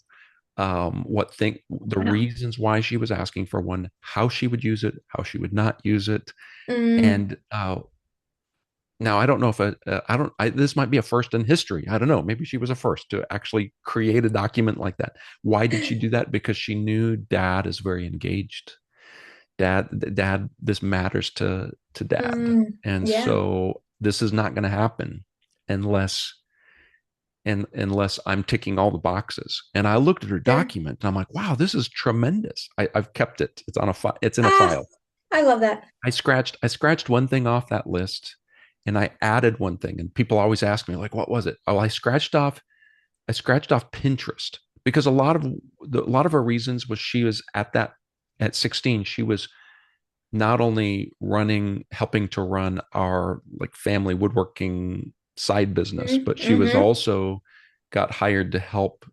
the Wow. reasons why she was asking for one, how she would use it, how she would not use it. Mm, And now I don't know if this might be a first in history. I don't know. Maybe she was a first to actually create a document like that. Why did she do that? Because she knew dad is very engaged. Dad, this matters to dad. And yeah, so this is not going to happen unless unless I'm ticking all the boxes. And I looked at her sure. document and I'm like, wow, this is tremendous. I've kept it. It's on a it's in a Ah, file. I love that. I scratched one thing off that list and I added one thing. And people always ask me, like, what was it? Oh, I scratched off Pinterest because a lot of her reasons was she was at 16, she was not only helping to run our like family woodworking side business, but she was Mm-hmm. also got hired to help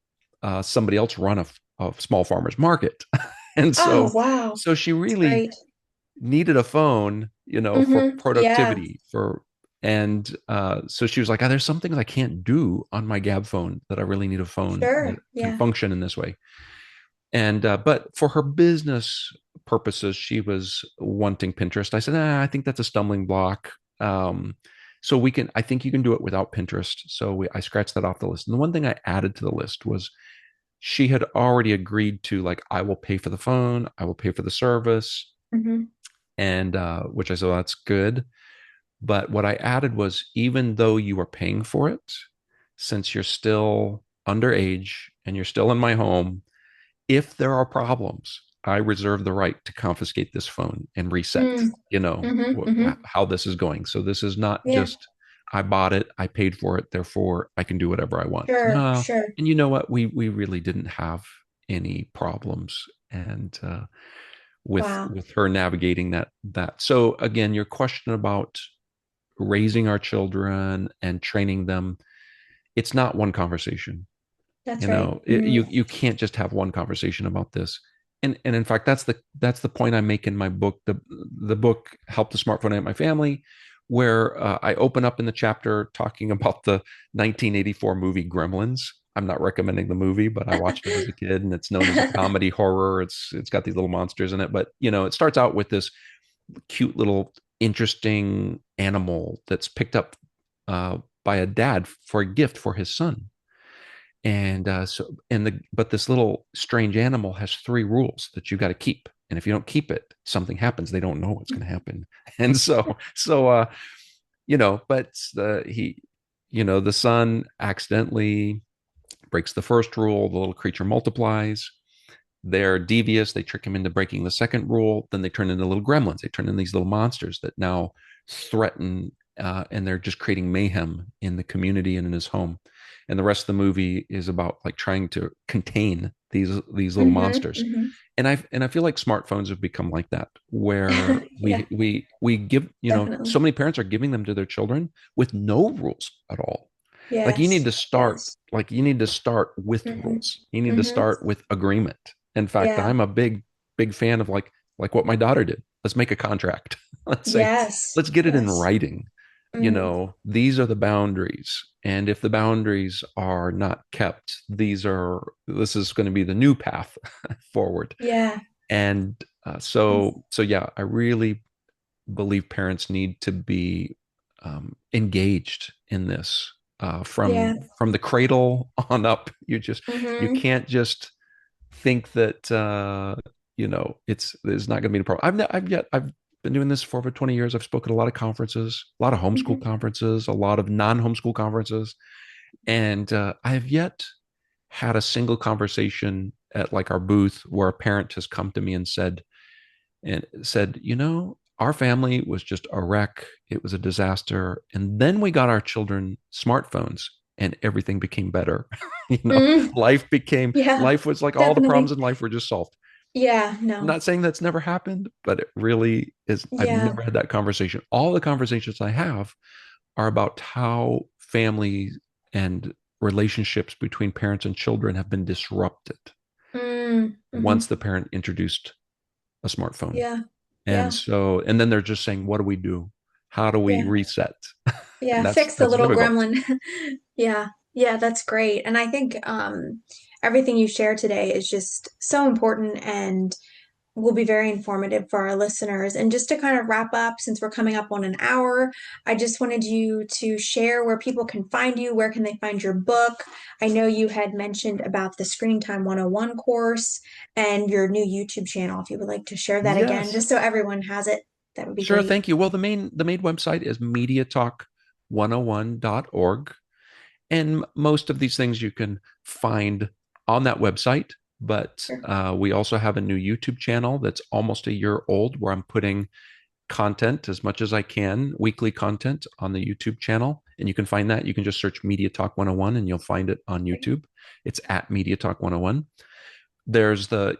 somebody else run a small farmers market. And Oh, so, wow. so she That's really great. needed a phone, for Yeah, productivity and so she was like, oh, there's some things I can't do on my Gab phone that I really need a phone that sure. can Yeah. function in this way. And but for her business purposes, she was wanting Pinterest. I said, I think that's a stumbling block. So I think you can do it without Pinterest. So I scratched that off the list. And the one thing I added to the list was she had already agreed to, like, I will pay for the phone, I will pay for the service, Mm-hmm. and which I said, well, that's good. But what I added was, even though you are paying for it, since you're still underage and you're still in my home, if there are problems, I reserve the right to confiscate this phone and reset, Mm. Mm-hmm. Mm-hmm. how this is going. So this is not Yeah, just, I bought it, I paid for it, therefore I can do whatever I want. sure, No, sure. and you know what? We really didn't have any problems, and Wow. with her navigating that. So again, your question about raising our children and training them, it's not one conversation. That's right. You can't just have one conversation about this. And in fact, that's the point I make in my book. The book Help the Smartphone Ate My Family, where I open up in the chapter talking about the 1984 movie Gremlins. I'm not recommending the movie, but I watched it as a kid, and it's known as a comedy horror. It's got these little monsters in it, but it starts out with this cute little interesting animal that's picked up by a dad for a gift for his son. And but this little strange animal has three rules that you got to keep, and if you don't keep it, something happens. They don't know what's going to happen. And but the son accidentally breaks the first rule. The little creature multiplies. They're devious. They trick him into breaking the second rule. Then they turn into little gremlins. They turn into these little monsters that now threaten, and they're just creating mayhem in the community and in his home. And the rest of the movie is about like trying to contain these little Mm-hmm. monsters. Mm-hmm. And I feel like smartphones have become like that, where Yeah, we give, so definitely. many parents are giving them to their children with no rules at all. Like Yes. Yes. you need to start with Mm-hmm. rules. You need to Mm-hmm. start with agreement. In fact, Yeah. I'm a big fan of like what my daughter did. Let's make a contract. Let's say, Yes. let's get it in Yes. writing. Mm. These are the boundaries. And if the boundaries are not kept, this is going to be the new path forward. Yeah. And so yeah, I really believe parents need to be engaged in this, Yeah. from the cradle on up. You Mm-hmm. can't just think that it's not going to be a problem. I've been doing this for over 20 years. I've spoken at a lot of conferences, a lot of homeschool Mm-hmm. conferences, a lot of non-homeschool conferences, and I have yet had a single conversation at like our booth where a parent has come to me and said, our family was just a wreck. It was a disaster. And then we got our children smartphones and everything became better. you know, Mm. Yeah, life was like all the problems definitely. in life were just solved. Yeah, I'm no. not saying that's never happened, but it really is. I've Yeah. never had that conversation. All the conversations I have are about how family and relationships between parents and children have been disrupted Mm. once Mm-hmm. the parent introduced a smartphone. Yeah. And Yeah. so, and then they're just saying, what do we do? How do we Yeah. reset? Yeah, And fix the that's little difficult. gremlin. Yeah. Yeah, that's great. And I think everything you share today is just so important and will be very informative for our listeners. And just to kind of wrap up, since we're coming up on an hour, I just wanted you to share where people can find you. Where can they find your book? I know you had mentioned about the Screen Time 101 course and your new YouTube channel. If you would like to share that again, Yes. just so everyone has it, that would be Sure, great. thank you. Well, the main website is mediatalk101.org. And most of these things you can find on that website. But Sure. we also have a new YouTube channel that's almost a year old where I'm putting content as much as I can, weekly content on the YouTube channel. And you can find that. You can just search Media Talk 101 and you'll find it on YouTube. It's at Media Talk 101. There's the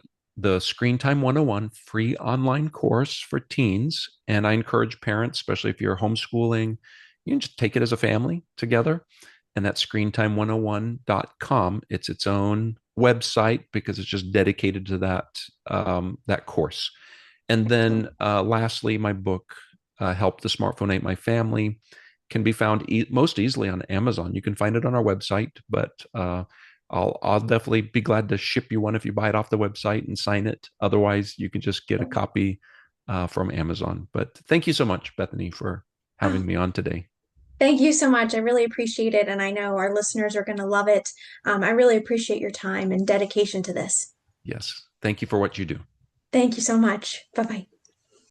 Screen Time 101 free online course for teens. And I encourage parents, especially if you're homeschooling, you can just take it as a family together. And that's screentime101.com. It's its own website because it's just dedicated to that course. And then lastly, my book, Help the Smartphone Ate My Family, can be found most easily on Amazon. You can find it on our website, but I'll definitely be glad to ship you one if you buy it off the website and sign it. Otherwise, you can just get a copy from Amazon. But thank you so much, Bethany, for Oh, having me on today. thank you so much. I really appreciate it. And I know our listeners are going to love it. I really appreciate your time and dedication to this. Yes. Thank you for what you do. Thank you so much. Bye bye.